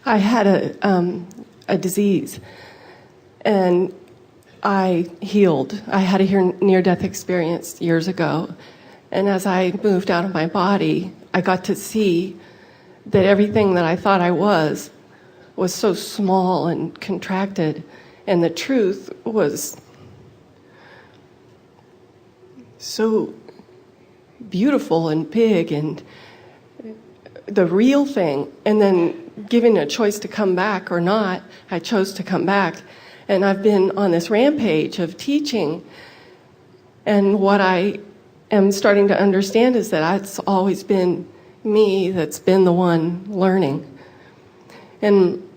I had a disease, and I healed. I had a near-death experience years ago, and as I moved out of my body, I got to see that everything that I thought I was so small and contracted, and the truth was so beautiful and big and the real thing. And then given a choice to come back or not, I chose to come back. And I've been on this rampage of teaching. And what I am starting to understand is that it's always been me that's been the one learning. And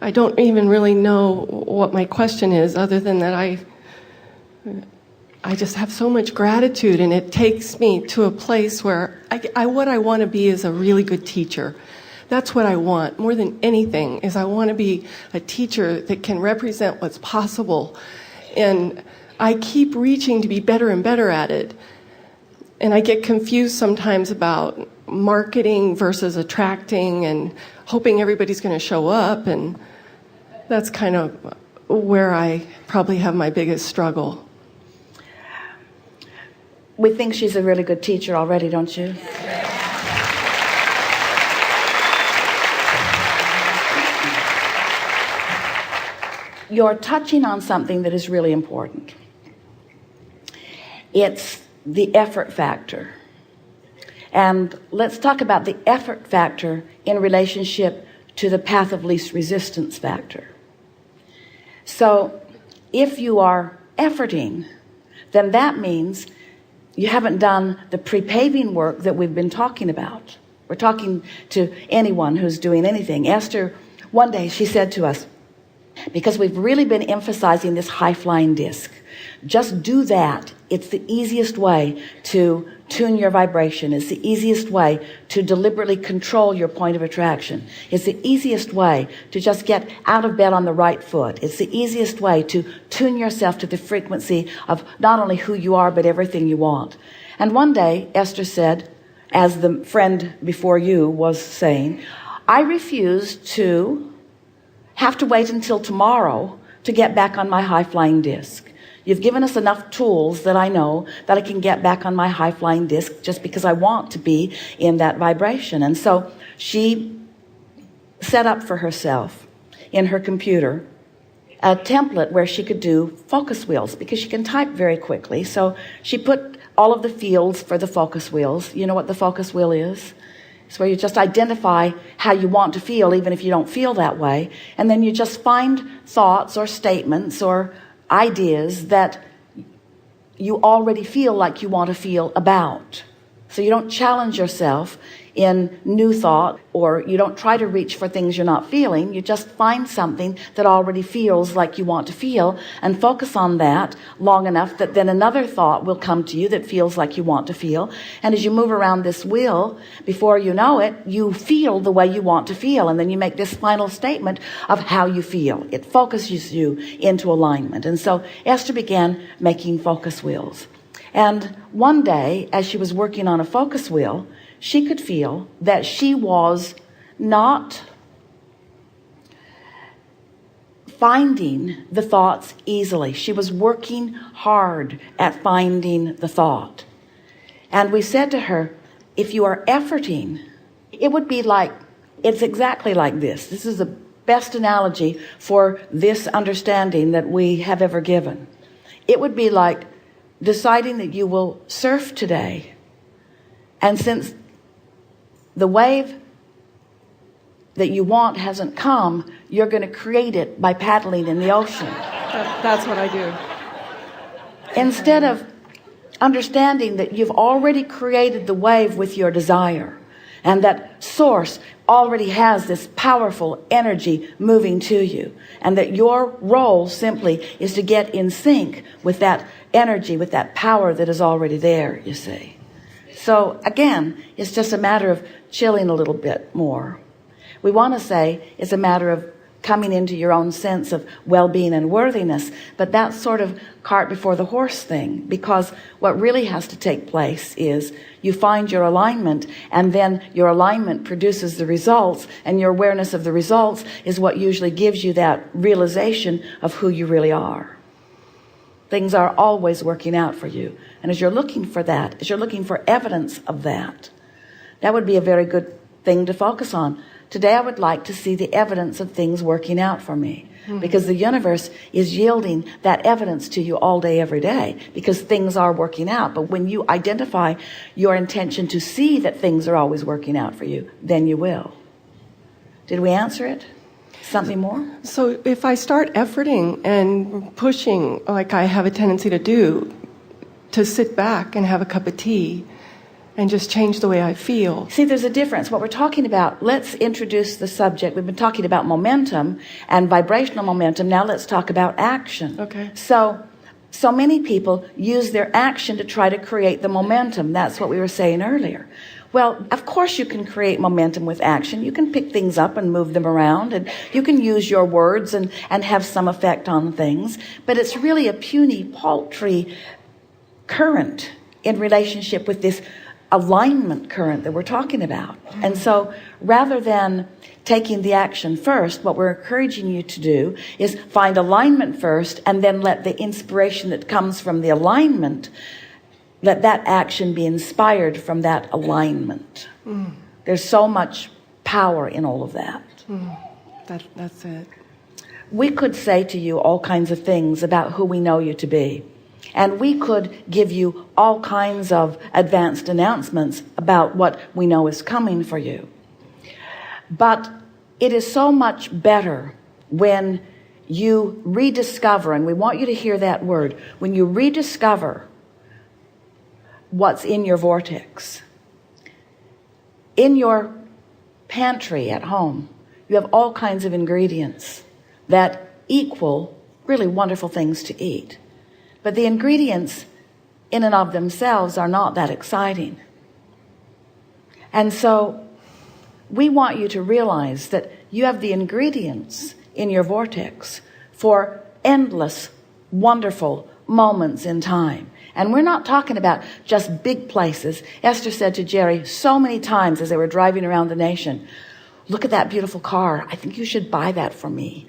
I don't even really know what my question is, other than that I just have so much gratitude, and it takes me to a place where what I want to be is a really good teacher. That's what I want more than anything, is I want to be a teacher that can represent what's possible. And I keep reaching to be better and better at it. And I get confused sometimes about marketing versus attracting and hoping everybody's going to show up. And that's kind of where I probably have my biggest struggle. We think she's a really good teacher already, don't you? You're touching on something that is really important. It's the effort factor. And let's talk about the effort factor in relationship to the path of least resistance factor. So if you are efforting, then that means you haven't done the pre-paving work that we've been talking about. We're talking to anyone who's doing anything. Esther, one day she said to us, because we've really been emphasizing this high-flying disc, just do that. It's the easiest way to tune your vibration. It's the easiest way to deliberately control your point of attraction. It's the easiest way to just get out of bed on the right foot. It's the easiest way to tune yourself to the frequency of not only who you are, but everything you want. And one day, Esther said, as the friend before you was saying, I refuse to have to wait until tomorrow to get back on my high-flying disc. You've given us enough tools that I know that I can get back on my high-flying disc just because I want to be in that vibration. And so she set up for herself in her computer a template where she could do focus wheels, because she can type very quickly. So she put all of the fields for the focus wheels. You know what the focus wheel is? It's where you just identify how you want to feel, even if you don't feel that way. And then you just find thoughts or statements or ideas that you already feel like you want to feel about. So you don't challenge yourself in new thought, or you don't try to reach for things you're not feeling. You just find something that already feels like you want to feel and focus on that long enough that then another thought will come to you that feels like you want to feel. And as you move around this wheel, before you know it, you feel the way you want to feel. And then you make this final statement of how you feel. It focuses you into alignment. And so Esther began making focus wheels. And one day, as she was working on a focus wheel, she could feel that she was not finding the thoughts easily. She was working hard at finding the thought. And we said to her, if you are efforting, it would be like, it's exactly like this. This is the best analogy for this understanding that we have ever given. It would be like deciding that you will surf today. And since the wave that you want hasn't come, you're going to create it by paddling in the ocean. That's what I do. Instead of understanding that you've already created the wave with your desire, and that source already has this powerful energy moving to you, and that your role simply is to get in sync with that energy, with that power that is already there, you see. So again, it's just a matter of chilling a little bit more. We want to say it's a matter of coming into your own sense of well-being and worthiness. But that's sort of cart before the horse thing, because what really has to take place is you find your alignment, and then your alignment produces the results, and your awareness of the results is what usually gives you that realization of who you really are. Things are always working out for you. And as you're looking for that, as you're looking for evidence of that, that would be a very good thing to focus on. Today I would like to see the evidence of things working out for me, because the universe is yielding that evidence to you all day, every day, because things are working out. But when you identify your intention to see that things are always working out for you, then you will. Did we answer it? Something more? So if I start efforting and pushing, like I have a tendency to do, to sit back and have a cup of tea and just change the way I feel. See, there's a difference. What we're talking about, let's introduce the subject. We've been talking about momentum and vibrational momentum. Now let's talk about action. Okay. So many people use their action to try to create the momentum. That's what we were saying earlier. Well, of course you can create momentum with action. You can pick things up and move them around, and you can use your words and have some effect on things. But it's really a puny, paltry current in relationship with this alignment current that we're talking about. And so rather than taking the action first, what we're encouraging you to do is find alignment first, and then let the inspiration that comes from the alignment, let that action be inspired from that alignment. There's so much power in all of that. That's it. We could say to you all kinds of things about who we know you to be. And we could give you all kinds of advanced announcements about what we know is coming for you. But it is so much better when you rediscover, and we want you to hear that word, when you rediscover what's in your vortex. In your pantry at home, you have all kinds of ingredients that equal really wonderful things to eat. But the ingredients in and of themselves are not that exciting. And so we want you to realize that you have the ingredients in your vortex for endless, wonderful moments in time. And we're not talking about just big places. Esther said to Jerry so many times as they were driving around the nation, "Look at that beautiful car. I think you should buy that for me.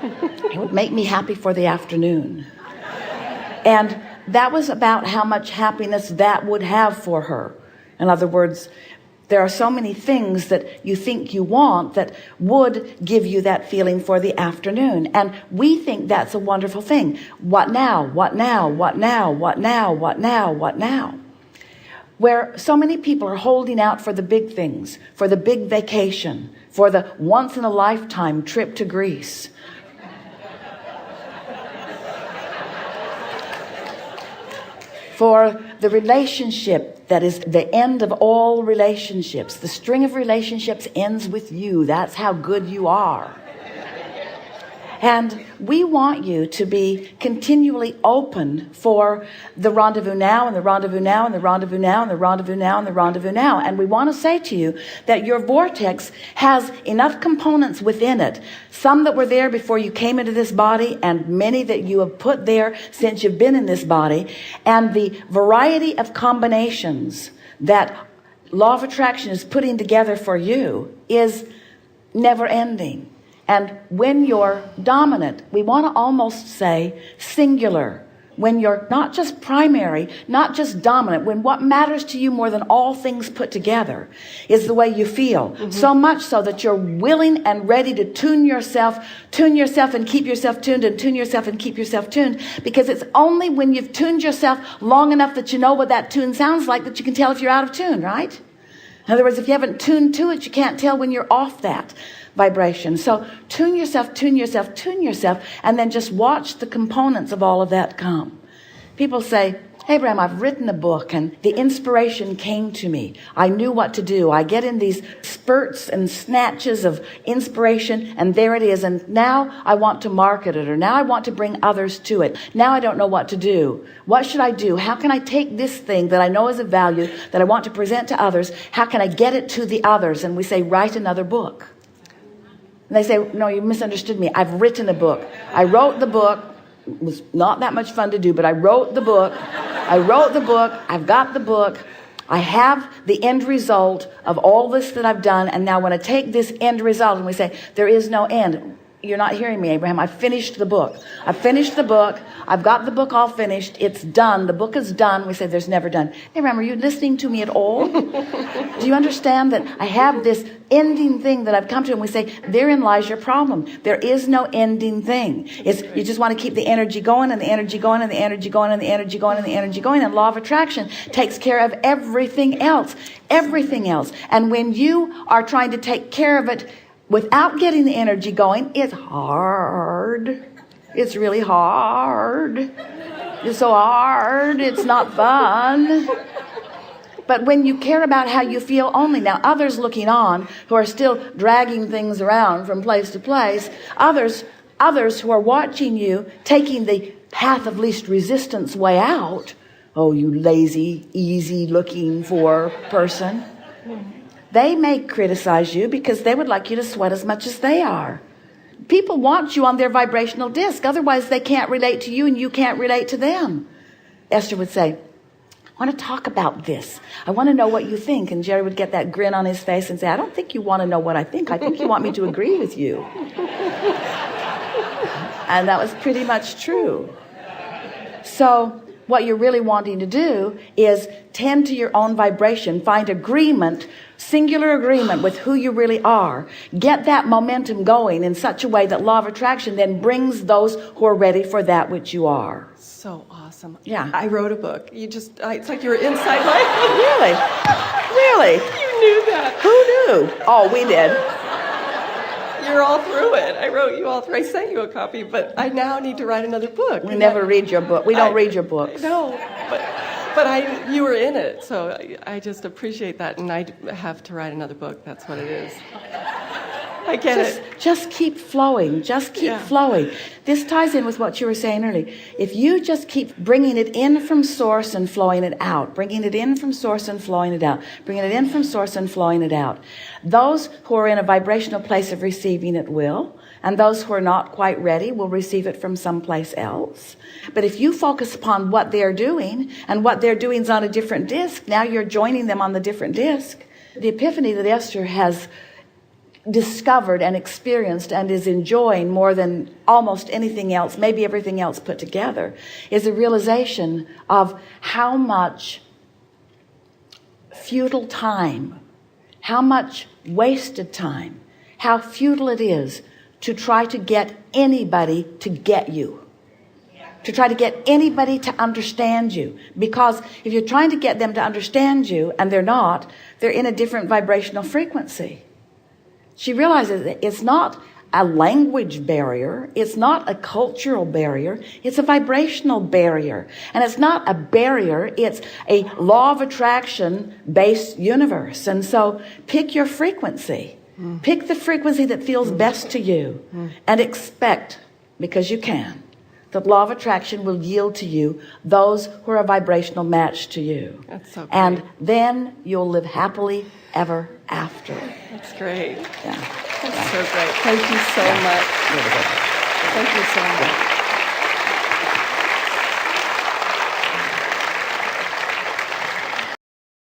It would make me happy for the afternoon." And that was about how much happiness that would have for her. In other words, there are so many things that you think you want that would give you that feeling for the afternoon. And we think that's a wonderful thing. What now? What now? What now? What now? What now? What now? Where so many people are holding out for the big things, for the big vacation, for the once-in-a-lifetime trip to Greece, for the relationship that is the end of all relationships. The string of relationships ends with you. That's how good you are. And we want you to be continually open for the rendezvous now, and the rendezvous now, and the rendezvous now, and the rendezvous now, and the rendezvous now. And we want to say to you that your vortex has enough components within it, some that were there before you came into this body, and many that you have put there since you've been in this body. And the variety of combinations that law of attraction is putting together for you is never ending. And when you're dominant, we want to almost say singular. When you're not just primary, not just dominant, when what matters to you more than all things put together is the way you feel. So much so that you're willing and ready to tune yourself and keep yourself tuned, and tune yourself and keep yourself tuned. Because it's only when you've tuned yourself long enough that you know what that tune sounds like that you can tell if you're out of tune, right? In other words, if you haven't tuned to it, you can't tell when you're off that vibration. So tune yourself, and then just watch the components of all of that come. People say, "Hey, Bram, I've written a book and the inspiration came to me. I knew what to do. I get in these spurts and snatches of inspiration, and there it is. And now I want to market it, or now I want to bring others to it. Now I don't know what to do. What should I do? How can I take this thing that I know is of value, that I want to present to others? How can I get it to the others?" And we say, write another book. And they say, no, you misunderstood me. I've written a book. I wrote the book. It was not that much fun to do, but I wrote the book. I've got the book. I have the end result of all this that I've done. And now when I take this end result and we say, there is no end. You're not hearing me, Abraham. I finished the book. I've got the book all finished. It's done. The book is done. We say there's never done. Abraham, are you listening to me at all? Do you understand that I have this ending thing that I've come to? And we say, therein lies your problem. There is no ending thing. You just want to keep the energy going and the energy going and the energy going and the energy going and the energy going. And law of attraction takes care of everything else. Everything else. And when you are trying to take care of it without getting the energy going, it's hard. It's really hard. It's so hard. It's not fun. But when you care about how you feel only, now others looking on who are still dragging things around from place to place, others who are watching you taking the path of least resistance way out, oh, you lazy, easy looking for person. They may criticize you because they would like you to sweat as much as they are. People want you on their vibrational disc. Otherwise, they can't relate to you and you can't relate to them. Esther would say, I want to talk about this. I want to know what you think. And Jerry would get that grin on his face and say, I don't think you want to know what I think. I think you want me to agree with you. And that was pretty much true. So what you're really wanting to do is tend to your own vibration, find agreement, singular agreement with who you really are. Get that momentum going in such a way that law of attraction then brings those who are ready for that which you are. So awesome. Yeah. I wrote a book. It's like you were inside my Really? Really? You knew that. Who knew? Oh, we did. You're all through it. I wrote you all through. I sent you a copy, but I now need to write another book. We never read your book. We don't read your books. No, but you were in it, so I just appreciate that, and I have to write another book. That's what it is. I get it. Just keep flowing. Just keep flowing. This ties in with what you were saying earlier. If you just keep bringing it in from source and flowing it out, bringing it in from source and flowing it out, bringing it in from source and flowing it out, those who are in a vibrational place of receiving it will, and those who are not quite ready will receive it from someplace else. But if you focus upon what they're doing, and what they're doing is on a different disc, now you're joining them on the different disc. The epiphany that Esther has discovered and experienced and is enjoying more than almost anything else, maybe everything else put together, is a realization of how much futile time, how much wasted time, how futile it is to try to get anybody to get you, to try to get anybody to understand you. Because if you're trying to get them to understand you and they're not, they're in a different vibrational frequency. She realizes that it's not a language barrier. It's not a cultural barrier. It's a vibrational barrier. And it's not a barrier. It's a law of attraction based universe. And so pick your frequency. Pick the frequency that feels best to you and expect, because you can, that law of attraction will yield to you those who are a vibrational match to you. That's so great. And then you'll live happily ever after. That's great. Yeah. That's so great. Thank you so much. Really good. Thank you so much.